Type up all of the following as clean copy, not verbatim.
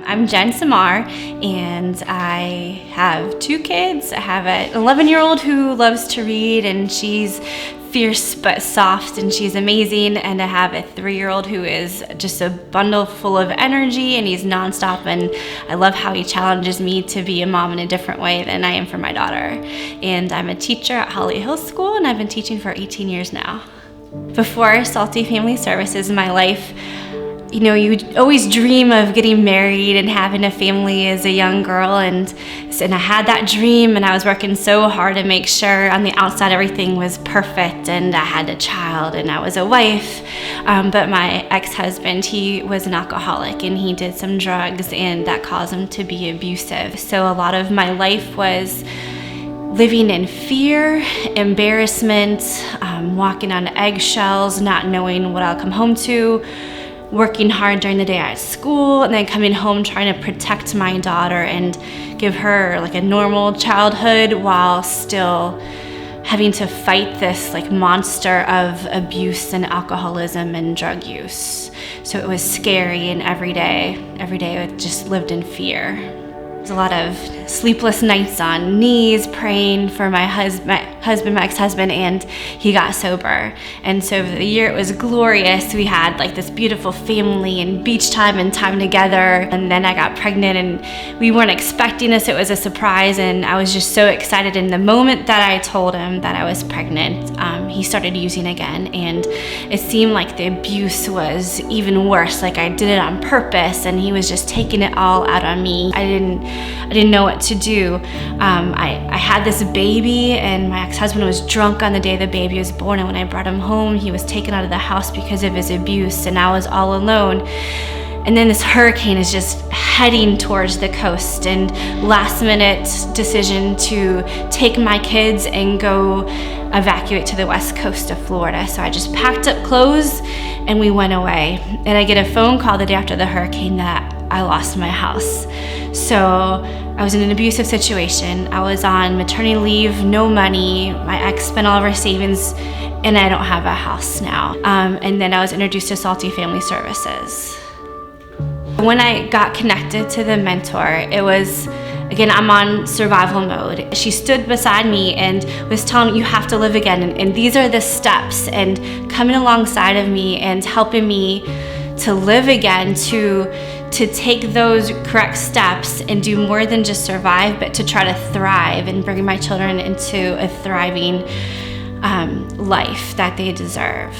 I'm Jen Samar, and I have 2 kids. I have an 11-year-old who loves to read, and she's fierce but soft, and she's amazing. And I have a 3-year-old who is just a bundle full of energy, and he's nonstop, and I love how he challenges me to be a mom in a different way than I am for my daughter. And I'm a teacher at Holly Hill School, and I've been teaching for 18 years now. Before Salty Family Services, my life, you always dream of getting married and having a family as a young girl, and I had that dream, and I was working so hard to make sure on the outside everything was perfect, and I had a child and I was a wife, but my ex-husband, he was an alcoholic, and he did some drugs, and that caused him to be abusive. So a lot of my life was living in fear, embarrassment, walking on eggshells, not knowing what I'll come home to, working hard during the day at school, and then coming home trying to protect my daughter and give her like a normal childhood while still having to fight this like monster of abuse and alcoholism and drug use. So it was scary, and every day I just lived in fear. There's a lot of sleepless nights on knees praying for my ex-husband, and he got sober. And so the year, it was glorious. We had like this beautiful family and beach time and time together. And then I got pregnant, and we weren't expecting this. It was a surprise, and I was just so excited. And the moment that I told him that I was pregnant, he started using again, and it seemed like the abuse was even worse. Like I did it on purpose, and he was just taking it all out on me. I didn't know what to do. I had this baby, and my ex-husband was drunk on the day the baby was born, and when I brought him home, he was taken out of the house because of his abuse, and I was all alone. And then this hurricane is just heading towards the coast, and last minute decision to take my kids and go evacuate to the west coast of Florida. So I just packed up clothes and we went away. And I get a phone call the day after the hurricane that I lost my house. So I was in an abusive situation. I was on maternity leave, no money. My ex spent all of our savings, and I don't have a house now. And then I was introduced to Salty Family Services. When I got connected to the mentor, it was, again, I'm on survival mode. She stood beside me and was telling me, you have to live again, and these are the steps, and coming alongside of me and helping me to live again, to take those correct steps and do more than just survive, but to try to thrive and bring my children into a thriving life that they deserve.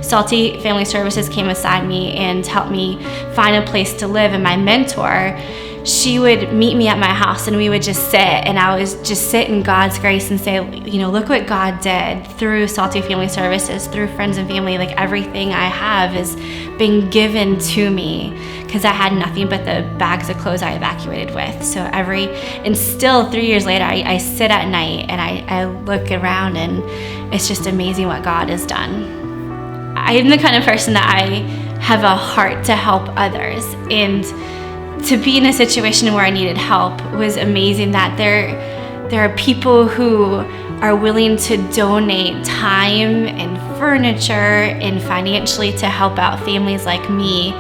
Salty Family Services came beside me and helped me find a place to live, and my mentor, she would meet me at my house, and we would just sit, and I would just sit in God's grace and say, look what God did through Salty Family Services, through friends and family. Like everything I have is being given to me, because I had nothing but the bags of clothes I evacuated with. So and still 3 years later, I sit at night and I look around, and it's just amazing what God has done. I am the kind of person that I have a heart to help others, and to be in a situation where I needed help was amazing. That there are people who are willing to donate time and furniture and financially to help out families like me.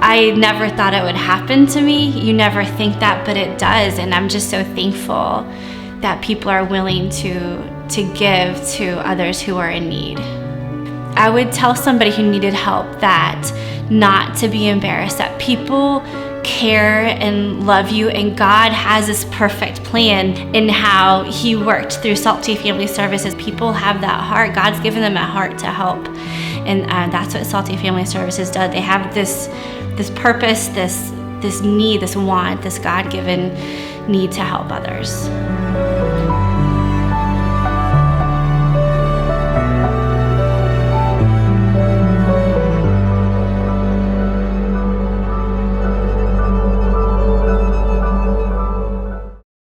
I never thought it would happen to me. You never think that, but it does, and I'm just so thankful that people are willing to give to others who are in need. I would tell somebody who needed help that not to be embarrassed, that people care and love you, and God has this perfect plan in how He worked through Salty Family Services. People have that heart. God's given them a heart to help, and that's what Salty Family Services does. They have this purpose, this need, this want, this God-given need to help others.